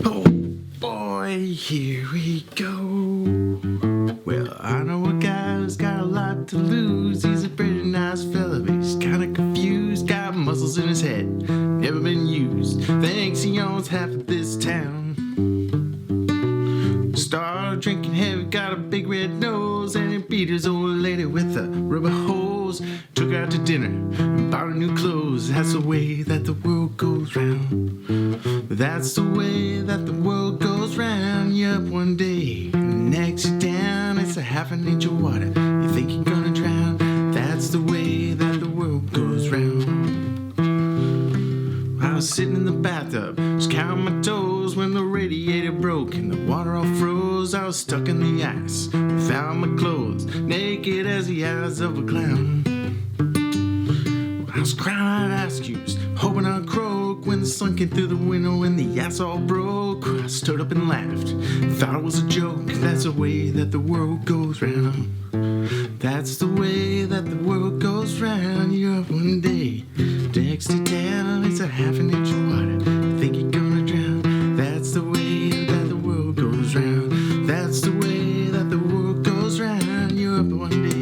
Oh boy, here we go. Well, I know a guy who's got a lot to lose. He's a pretty nice fella, but he's kinda confused. Got muscles in his head, never been used. Thinks he owns half of this town. Started drinking heavy, got a big red nose, and he beat his old lady with a rubber hose. Took her out to dinner and bought her new clothes. That's the way that the world goes round. That's the way that the world goes round. You're up one day, next you're down. It's a half an inch of water, you think you're gonna drown. That's the way that the world goes round. I was sitting in the bathtub, just counting my toes, when the radiator broke and the water all froze. I was stuck in the ice, without my clothes, naked as the eyes of a clown. I was crying out ice cubes, hoping I'd croak, when the sun came through the window and the ice all broke. I stood up and laughed, thought it was a joke. That's the way that the world goes round. That's the way that the world goes round. You're up one day, next to down. It's a half an inch of water, you think you're gonna drown. That's the way that the world goes round. That's the way that the world goes round. You're up one day,